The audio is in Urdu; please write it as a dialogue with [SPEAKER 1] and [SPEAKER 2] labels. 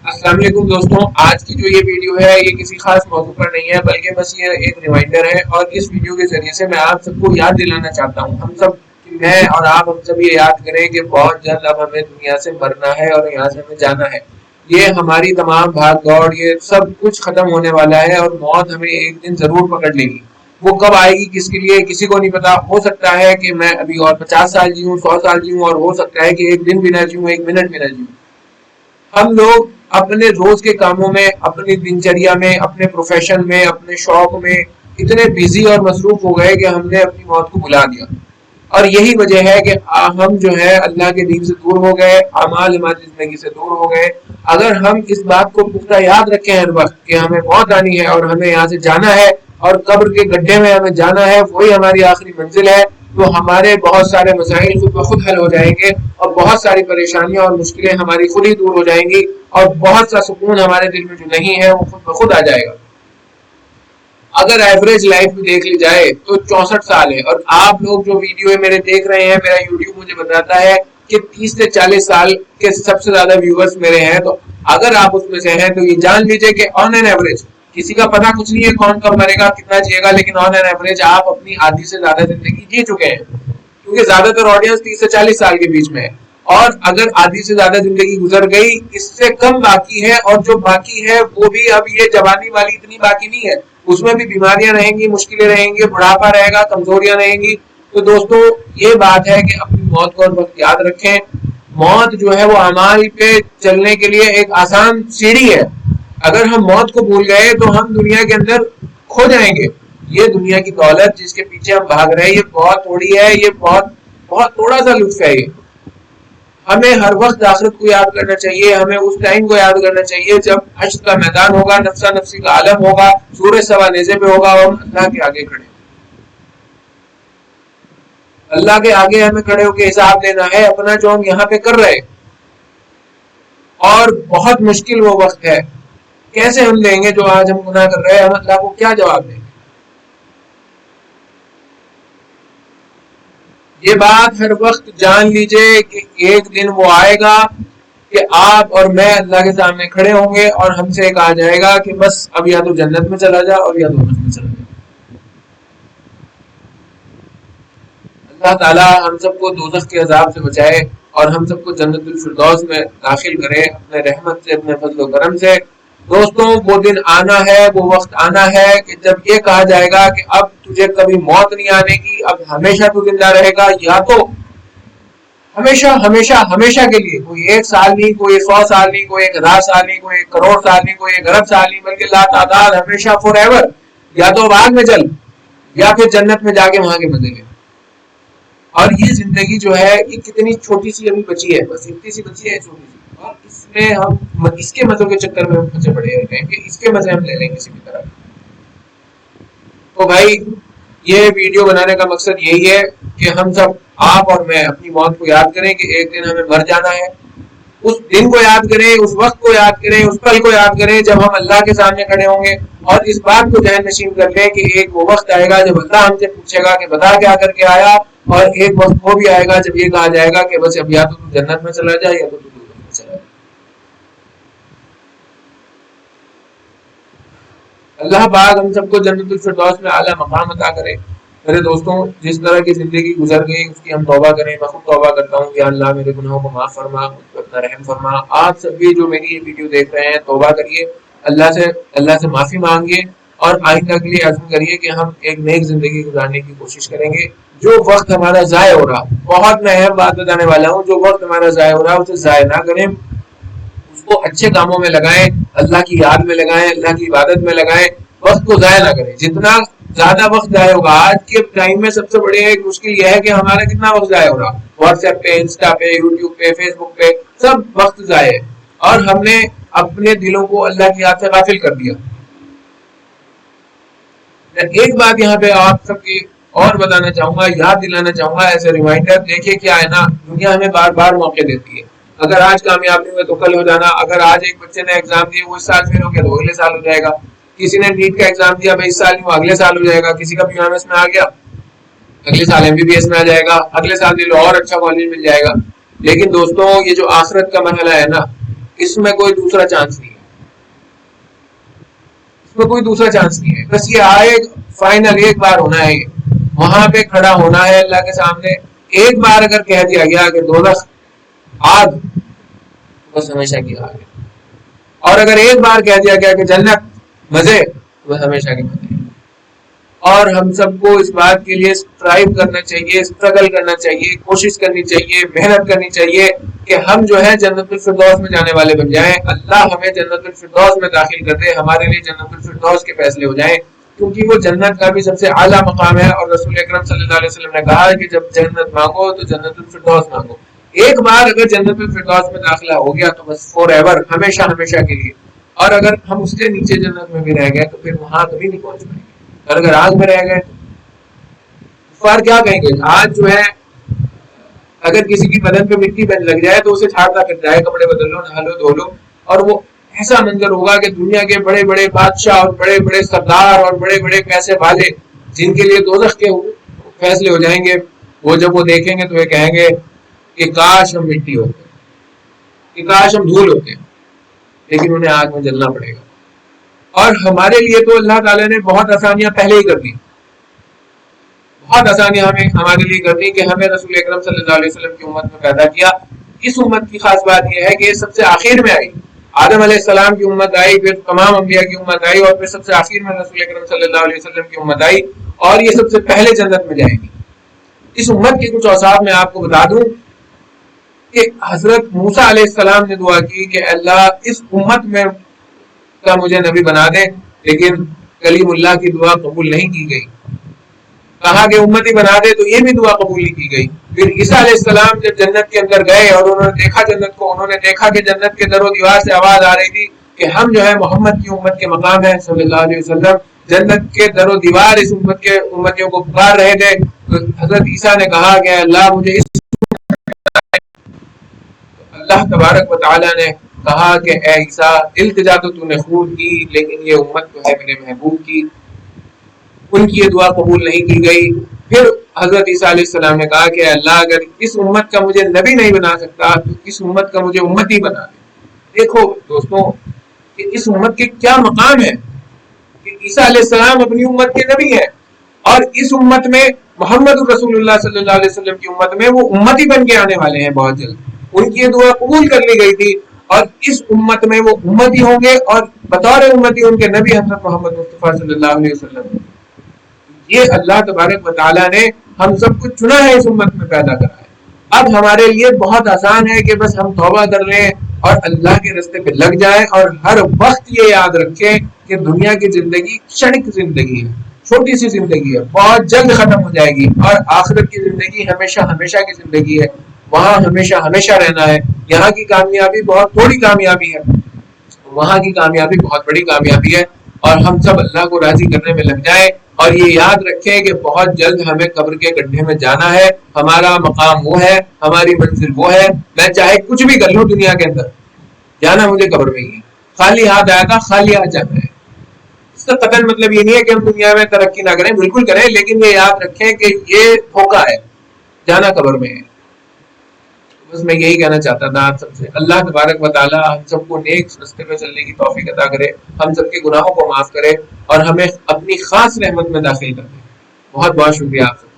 [SPEAKER 1] السلام علیکم دوستوں، آج کی جو یہ ویڈیو ہے یہ کسی خاص موضوع پر نہیں ہے بلکہ بس یہ ایک ریمائنڈر ہے، اور اس ویڈیو کے ذریعے سے میں آپ سب کو یاد دلانا چاہتا ہوں، ہم سب میں اور آپ ہم سب یہ یاد کریں کہ بہت جلد اب ہمیں دنیا سے مرنا ہے اور یہاں سے ہمیں جانا ہے۔ یہ ہماری تمام بھاگ دوڑ یہ سب کچھ ختم ہونے والا ہے اور موت ہمیں ایک دن ضرور پکڑ لے گی۔ وہ کب آئے گی کس کے لیے کسی کو نہیں پتا، ہو سکتا ہے کہ میں ابھی اور 50 سال جیوں، 100 سال جیوں، اور ہو سکتا ہے کہ ایک دن بھی نہ جیوں، ایک منٹ بھی نہ جیوں۔ ہم لوگ اپنے روز کے کاموں میں، اپنی دنچریا میں، اپنے پروفیشن میں، اپنے شوق میں اتنے بزی اور مصروف ہو گئے کہ ہم نے اپنی موت کو بھلا دیا، اور یہی وجہ ہے کہ ہم جو ہے اللہ کے دین سے دور ہو گئے، اعمال ہماری زندگی سے دور ہو گئے۔ اگر ہم اس بات کو پختہ یاد رکھیں ہر وقت کہ ہمیں موت آنی ہے اور ہمیں یہاں سے جانا ہے اور قبر کے گڈھے میں ہمیں جانا ہے، وہی ہماری آخری منزل ہے، تو ہمارے بہت سارے مسائل خود بخود حل ہو جائیں گے، اور بہت ساری پریشانیاں اور مشکلیں ہماری خود ہی دور ہو جائیں گی، اور بہت سا سکون ہمارے دل میں جو نہیں ہے وہ خود بخود آ جائے گا۔ اگر ایوریج لائف بھی دیکھ لی جائے تو 64 سال ہے، اور آپ لوگ جو ویڈیو میرے دیکھ رہے ہیں، میرا یوٹیوب مجھے بتاتا ہے کہ 30 سے 40 سال کے سب سے زیادہ ویورز میرے ہیں، تو اگر آپ اس میں سے ہیں تو یہ جان لیجئے کہ آن این ایوریج کسی کا پتہ کچھ نہیں ہے کون کب مرے گا، کتنا جیے گا، لیکن آن این ایوریج آپ اپنی آدھی سے زیادہ زندگی جی چکے ہیں، کیونکہ زیادہ تر آڈینس 30 سے 40 سال کے بیچ میں ہے، اور اگر آدھی سے زیادہ زندگی گزر گئی، اس سے کم باقی ہے، اور جو باقی ہے وہ بھی اب یہ جوانی والی اتنی باقی نہیں ہے، اس میں بھی بیماریاں رہیں گی، مشکلیں رہیں گی، بڑھاپا رہے گا، کمزوریاں رہیں گی۔ تو دوستو یہ بات ہے کہ اپنی موت کو ہر وقت یاد رکھیں۔ موت جو ہے وہ اعمال پہ چلنے کے لیے ایک آسان سیڑھی ہے، اگر ہم موت کو بھول گئے تو ہم دنیا کے اندر کھو جائیں گے۔ یہ دنیا کی دولت جس کے پیچھے ہم بھاگ رہے ہیں یہ بہت تھوڑی ہے، یہ بہت تھوڑا سا لطف ہے۔ یہ ہمیں ہر وقت آخرت کو یاد کرنا چاہیے، ہمیں اس ٹائم کو یاد کرنا چاہیے جب حشر کا میدان ہوگا، نفسا نفسی کا عالم ہوگا، سورج سوا نیزے پہ ہوگا، اور ہم اللہ کے آگے کھڑے، اللہ کے آگے ہمیں کھڑے ہو کے حساب دینا ہے اپنا جو ہم یہاں پہ کر رہے، اور بہت مشکل وہ وقت ہے۔ کیسے ہم دیں گے جو آج ہم گناہ کر رہے ہیں، ہم اللہ کو کیا جواب دیں گے؟ یہ بات ہر وقت جان لیجئے کہ ایک دن وہ آئے گا کہ آپ اور میں اللہ کے سامنے کھڑے ہوں گے، اور ہم سے کہا جائے گا کہ بس اب یا تو جنت میں چلا جا اور یا دوزخ میں چلا جا۔ اللہ تعالیٰ ہم سب کو دوزخ کے عذاب سے بچائے اور ہم سب کو جنت الفردوس میں داخل کرے اپنے رحمت سے، اپنے فضل و کرم سے۔ دوستوں وہ دن آنا ہے، وہ وقت آنا ہے کہ جب یہ کہا جائے گا کہ اب تجھے کبھی موت نہیں آنے کی، اب ہمیشہ تو زندہ رہے گا، یا تو ہمیشہ ہمیشہ ہمیشہ کے لیے، کوئی 1 سال نہیں، کوئی 100 سال نہیں، کوئی 1000 سال نہیں، کوئی 1 کروڑ سال نہیں، کوئی 1 ارب سال نہیں، بلکہ لا تعداد ہمیشہ فور ایور، یا تو آگ میں جل یا پھر جنت میں جا کے وہاں کے مزے لے۔ اور یہ زندگی جو ہے یہ کتنی چھوٹی سی ابھی بچی ہے، بس اتنی سی بچی ہے چھوٹی سی، اور اس میں ہم اس کے مزوں کے چکر میں پھنسے پڑے ہوتے ہیں کہ اس کے مزے ہم لے لیں کسی بھی طرح۔ تو بھائی یہ ویڈیو بنانے کا مقصد یہی ہے کہ ہم سب، آپ اور میں، اپنی موت کو یاد کریں کہ ایک دن ہمیں مر جانا ہے، اس دن کو یاد کریں، اس وقت کو یاد کریں، اس پل کو یاد کریں جب ہم اللہ کے سامنے کھڑے ہوں گے، اور اس بات کو ذہن نشین کر لیں کہ ایک وہ وقت آئے گا جب اللہ ہم سے پوچھے گا کہ بتا کیا کر کے آیا، اور ایک وقت وہ بھی آئے گا جب یہ کہا جائے گا کہ بس اب یا تو جنت میں چلا جائے یا تو دوزخ میں چلا جائے۔ اللہ پاک ہم سب کو جنت الفردوس میں اعلیٰ مقام عطا کرے۔ میرے دوستوں جس طرح کی زندگی گزر گئی اس کی ہم توبہ کریں۔ میں خود توبہ کرتا ہوں کہ اللہ میرے گناہوں کو معاف فرما، مجھ پر اپنا رحم فرما۔ آپ سب بھی جو میری یہ ویڈیو دیکھ رہے ہیں توبہ کریے، اللہ سے معافی مانگیے، اور آئندہ کے لیے عزم کریے کہ ہم ایک نیک زندگی گزارنے کی کوشش کریں گے۔ جو وقت ہمارا ضائع ہو رہا، بہت میں اہم بات بتانے والا ہوں، جو وقت ہمارا ضائع ہو رہا اسے ضائع نہ کریں، اس کو اچھے کاموں میں لگائیں، اللہ کی یاد میں لگائیں، اللہ کی عبادت میں لگائیں، وقت کو ضائع نہ کریں۔ جتنا زیادہ وقت ضائع ہوگا، آج کے ٹائم میں سب سے بڑی ایک مشکل یہ ہے کہ ہمارا کتنا وقت ضائع ہو رہا، واٹس ایپ پہ، انسٹا پہ، یوٹیوب پہ، فیس بک پہ، سب وقت ضائع ہے، اور ہم نے اپنے دلوں کو اللہ کی یاد سے غافل کر دیا۔ میں ایک بات یہاں پہ آپ سب کی اور بتانا چاہوں گا، یاد دلانا چاہوں گا ایز اے ریمائنڈر۔ دیکھیے کیا ہے نا، دنیا ہمیں بار بار موقع دیتی ہے، اگر آج کامیاب نہیں ہوئے تو کل ہو جانا، اگر آج ایک بچے نے ایگزام دیا وہ اس سال فیل ہو گیا تو اگلے سال ہو جائے گا، کسی نے نیٹ کا ایگزام دیا بھائی اس سال نہیں ہوا اگلے سال ہو جائے گا، کسی کا PMS میں آ گیا اگلے سال MBBS میں آ جائے گا، اگلے سال اور اچھا کالج مل جائے گا۔ لیکن دوستوں یہ جو آخرت کا مرحلہ ہے نا، اس میں کوئی دوسرا چانس نہیں ہے، اس میں کوئی دوسرا چانس نہیں ہے. بس یہ آئے فائنل ایک بار ہونا ہے، وہاں پہ کھڑا ہونا ہے اللہ کے سامنے. ایک بار اگر کہہ دیا گیا کہ دوزخ آگ، بس ہمیشہ کی آگ ہے. اور اگر ایک بار کہہ دیا گیا کہ جنت مزے، بس ہمیشہ کے مزے. اور ہم سب کو اس بات کے لیے اسٹرائیو کرنا چاہیے، اسٹرگل کرنا چاہیے، کوشش کرنی چاہیے، محنت کرنی چاہیے کہ ہم جو ہے جنت الفردوس میں جانے والے بن جائیں. اللہ ہمیں جنت الفردوس میں داخل کر دے، ہمارے لیے جنت الفردوس کے فیصلے ہو جائیں، کیونکہ وہ جنت کا بھی سب سے اعلیٰ مقام ہے. اور رسول اکرم صلی اللہ علیہ وسلم نے کہا کہ جب جنت مانگو تو جنت الفردوس مانگو. ایک بار اگر جنت الفردوس میں داخلہ ہو گیا تو بس فور ایور، ہمیشہ ہمیشہ کے لیے. اور اگر ہم اس سے نیچے جنت میں بھی رہ گئے تو پھر وہاں کبھی نہیں پہنچ پائیں گے. اور اگر آگ میں رہ گئے تو کفار کیا کہیں گے؟ آج جو ہے اگر کسی کی بدن پہ مٹی لگ جائے تو اسے چھاڑتا پھر جائے، کپڑے بدل لو، نہا لو، دھو لو. اور وہ ایسا منظر ہوگا کہ دنیا کے بڑے بڑے بادشاہ اور بڑے بڑے سردار اور بڑے بڑے پیسے والے جن کے لیے دوزخ کے فیصلے ہو جائیں گے، وہ جب وہ دیکھیں گے تو وہ کہیں گے کہ کاش ہم مٹی ہوتے، کہ کاش ہم دھول ہوتے. لیکن انہیں آگ میں جلنا پڑے گا. اور ہمارے لیے تو اللہ تعالیٰ نے بہت آسانیاں پہلے ہی کر دی، بہت آسانیاں ہمارے لیے کر دی کہ ہمیں رسول اکرم صلی اللہ علیہ وسلم کی امت میں پیدا کیا. اس امت کی خاص بات یہ ہے کہ یہ سب سے آخر میں آئی. آدم علیہ السلام کی امت آئی، پھر تمام انبیاء کی امت آئی، اور پھر سب سے آخر میں رسول اکرم صلی اللہ علیہ وسلم کی امت آئی، اور یہ سب سے پہلے جنت میں جائے گی. اس امت کے کچھ اوصاف میں آپ کو بتا دوں کہ حضرت موسیٰ علیہ السلام نے دعا کی کہ اللہ اس امت میں کا مجھے نبی بنا دے، لیکن کلیم اللہ کی دعا قبول نہیں کی گئی. کہا کہ امتی بنا دے تو یہ بھی دعا قبول نہیں کی گئی. پھر عیسیٰ علیہ السلام جب جنت کے اندر گئے اور انہوں نے دیکھا جنت کو، انہوں نے دیکھا کہ جنت کے در و دیوار سے آواز آ رہی تھی کہ ہم جو ہے محمد کی امت کے مقام ہے صلی اللہ علیہ وسلم. جنت کے در و دیوار اس امت کے امتیوں کو پکار رہے تھے. حضرت عیسیٰ نے کہا کہ اللہ مجھے اس، اللہ تبارک و تعالیٰ نے کہا کہ اے عیسیٰ التجا تو نے خوب کی، لیکن یہ امت تو ہے میرے محبوب کی، ان کی یہ دعا قبول نہیں کی گئی. پھر حضرت عیسیٰ علیہ السلام نے کہا کہ اللہ اگر اس امت کا مجھے نبی نہیں بنا سکتا تو اس امت کا مجھے امتی بنا دے. دیکھو دوستوں کہ اس امت کے کیا مقام ہے کہ عیسیٰ علیہ السلام اپنی امت کے نبی ہیں، اور اس امت میں محمد رسول اللہ صلی اللہ علیہ وسلم کی امت میں وہ امتی بن کے آنے والے ہیں بہت جلد. ان کی یہ دعا قبول کر لی گئی تھی، اور اس امت میں وہ امتی ہوں گے، اور بطور امتی ان کے نبی حضرت محمد مصطفیٰ صلی اللہ علیہ وسلم. یہ اللہ تبارک و تعالیٰ نے ہم سب کو چنا ہے، اس امت میں پیدا کرا ہے. اب ہمارے لیے بہت آسان ہے کہ بس ہم توبہ کر لیں اور اللہ کے راستے پہ لگ جائیں، اور ہر وقت یہ یاد رکھیں کہ دنیا کی زندگی کھڑک زندگی ہے، چھوٹی سی زندگی ہے، بہت جلد ختم ہو جائے گی. اور آخرت کی زندگی ہمیشہ ہمیشہ کی زندگی ہے، وہاں ہمیشہ ہمیشہ رہنا ہے. یہاں کی کامیابی بہت تھوڑی کامیابی ہے، وہاں کی کامیابی بہت بڑی کامیابی ہے. اور ہم سب اللہ کو راضی کرنے میں لگ جائیں، اور یہ یاد رکھیں کہ بہت جلد ہمیں قبر کے گڈھے میں جانا ہے. ہمارا مقام وہ ہے، ہماری منزل وہ ہے. میں چاہے کچھ بھی کر لوں دنیا کے اندر، جانا مجھے قبر میں ہی ہے. خالی ہاتھ آیا تھا، خالی ہاتھ جانا ہے. اس کا قطعاً مطلب یہ نہیں ہے کہ ہم دنیا میں ترقی نہ کریں، بالکل کریں، لیکن یہ یاد رکھیں کہ یہ دھوکہ ہے، جانا قبر میں ہے. بس میں یہی کہنا چاہتا تھا آپ سب سے. اللہ تبارک و تعالیٰ ہم سب کو نیک راستے پہ چلنے کی توفیق عطا کرے، ہم سب کے گناہوں کو معاف کرے، اور ہمیں اپنی خاص رحمت میں داخل کر دے. بہت بہت شکریہ آپ سب.